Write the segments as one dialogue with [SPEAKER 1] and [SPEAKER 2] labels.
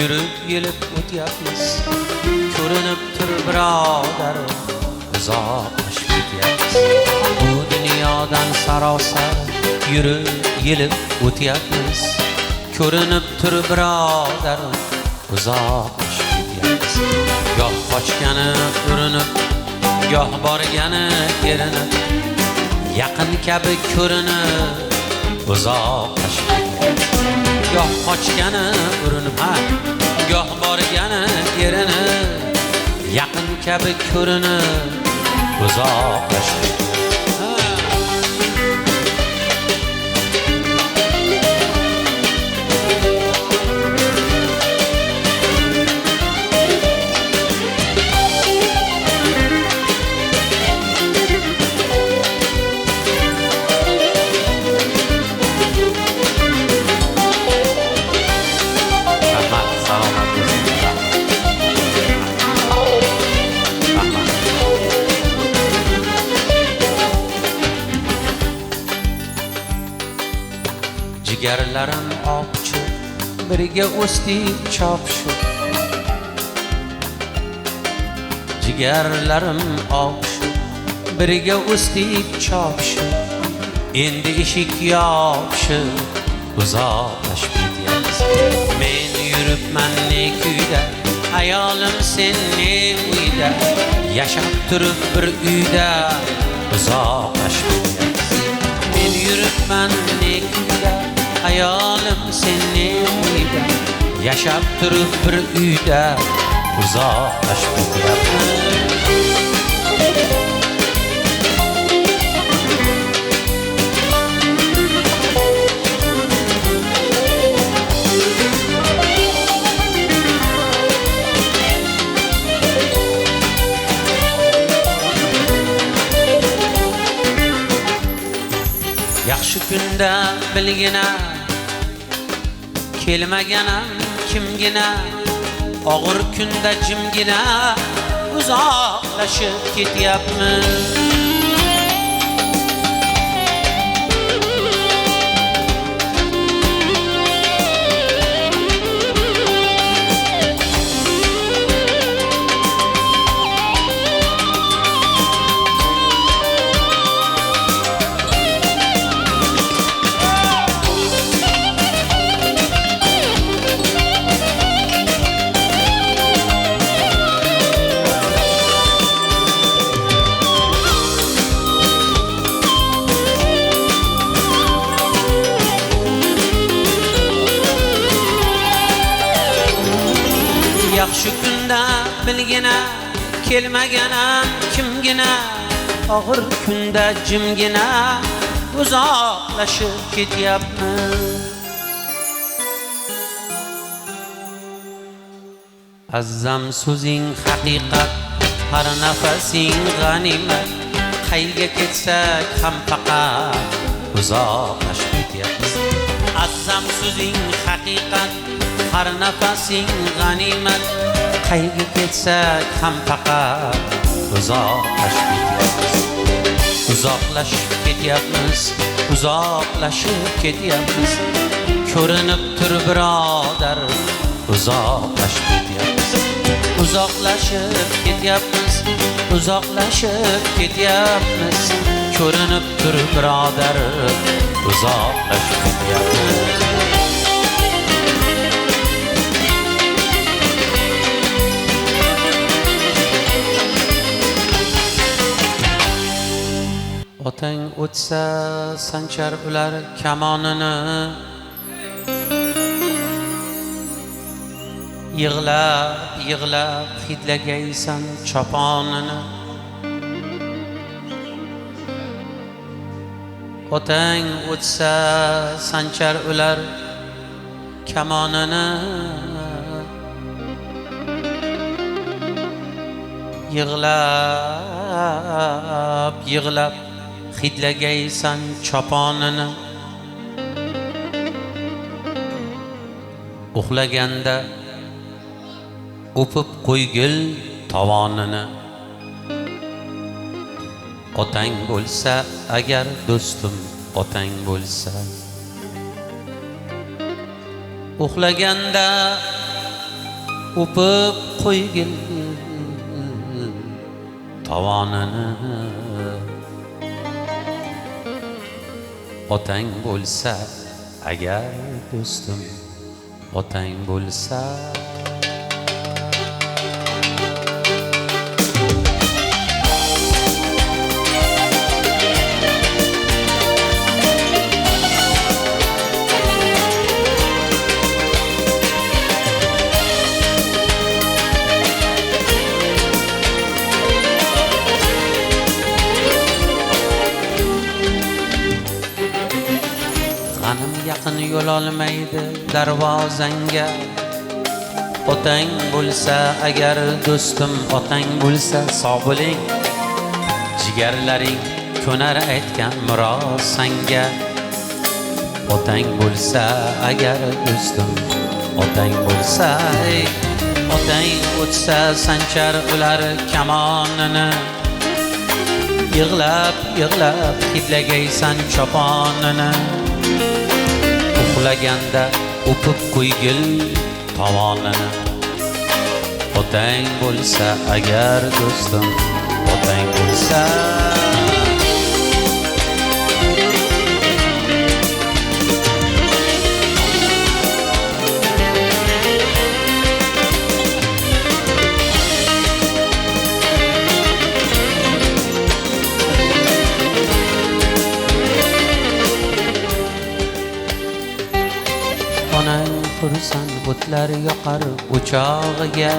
[SPEAKER 1] yurib yelib o'tyapmiz. Ko'rinib tur birodar, uzoqlashib ketyapmiz. Bu dunyodan sarosar yurib yelib o'tyapmiz. Ko'rinib tur birodar, uzoqlashib ketyapmiz. Goh qochgani urinib, goh borgani erinib, yaqin kabi ko'rinib, uzoqlashib ketyapmiz. Goh qochgani urinib, goh borgani erinib, yaqin kabi ko'rinib, uzoqlashib ketyapmiz. Jigarlarim oqchi, biriga o'sdik chopishib. Jigarlarim oqchi, biriga o'sdik chopishib. Endi eshik yopishib, uzoqlashib ketyapmiz. Men yuribman ne kuyda, ayolim sen ne uyda, yashab turib bir uyda, uzoqlashib ketyapmiz. Men yuribman ne kuyda, ayolim senni uyda, yashab turib bir uyda, uzoqlashib ketyapmiz. Yaxshi kunda bilgina, kelmaganam kimgina, og'ir kunda jimgina, uzoqlashib ketyapmiz. Yaxshi kunda bilgina, kelmaganam kimgina, og'ir kunda jimgina, uzoqlashib ketyapmiz. Azzam so'zing haqiqat, har nafasing g'animat, qayga ketsak ham faqat uzoqlashib ketyapmiz. Azzam so'zing haqiqat, har nafasing g'animat, qayga ketsak ham faqat uzoqlashib ketyapmiz. Uzoqlashib ketyapmiz, uzoqlashib ketyapmiz. Ko'rinib tur birodar, uzoqlashib ketyapmiz. Uzoqlashib ketyapmiz, uzoqlashib ketyapmiz. Ko'rinib tur birodar, uzoqlashib ketyapmiz. Otang o'tsa sanchar ular kamonini, yig'lab yig'lab hidlagaysan choponini. Otang o'tsa sanchar ular kamonini, yig'lab yig'lab hidlagaysan choponini. Uxlaganda o'pib qo'ygil tovonini. Otang bo'lsa agar do'stim, otang bo'lsa, uxlaganda o'pib qo'ygil tovonini. Otang bo'lsa agar do'stim, otang bo'lsa g'anim yaqin yo'l olmaydi darvozangga. Otang bo'lsa agar do'stim, otang bo'lsa sog' bo'ling, jigarlaring ko'nar aytgan murosanga. Otang bo'lsa agar do'stim, otang bo'lsa, otang o'tsa sanchar ular kamonini. Yig'lab yig'lab hidlagaysan choponini. Uxlaganda o'pib qo'ygil tovonini. Otang bo'lsa agar do'stim, otang bo'lsa onang xursand o'tlar yoqar o'chog'iga.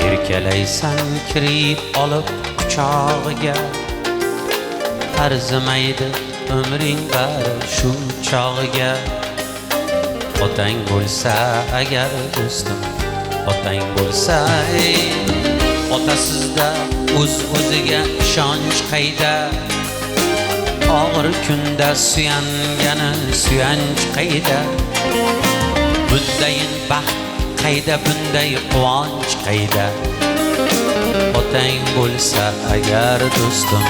[SPEAKER 1] Erkalaysan kirib olib quchog'iga. Arzimaydi umring bari shu chog'iga. Otang bo'lsa agar do'stim, otang bo'lsa, otasizda o'z-o'ziga ishonch qayda. Og'ir kunda suyangani suyanch qayda. Bundayin baxt qayda, bunday quvonch qayda. Otang bo'lsa agar do'stim,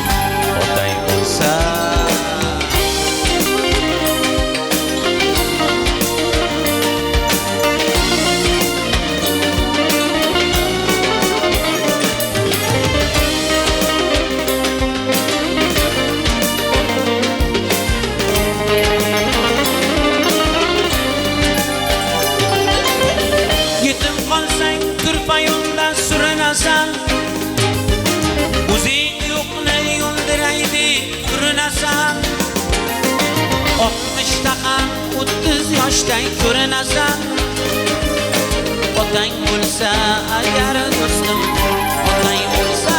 [SPEAKER 1] otang bo'lsa turpayonda surinasan. O'zing yo'qni yo'ldiraydi urinasan. 60 ham 30 yoshday ko'rinasan. Otang bo'lsa agar do'stim, otang bo'lsa,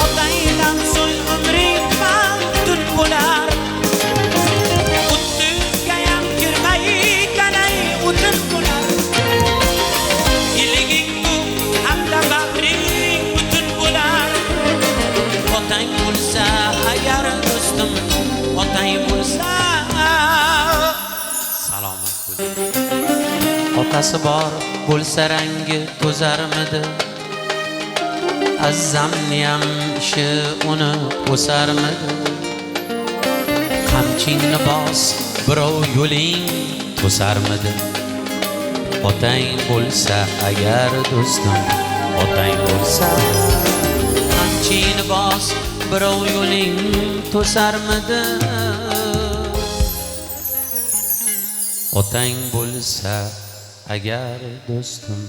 [SPEAKER 1] otangdan so'ng umring butun bo'lar. 30ga ham kirmay kanay o'tin bo'lar. Otang bo'lsa agar do'stim, otang bo'lsa salomat bo'ling. Otasi bor bo'lsa rangi to'zarmidi? Azzamniyam ishi uni o'sarmidi? Qamchingni bos, birov yo'ling to'sarmidi? Otang bo'lsa agar do'stim, otang bo'lsa, qamchingni bos, birov yo'ling to'sarmidi? Otang bo'lsa agar do'stim,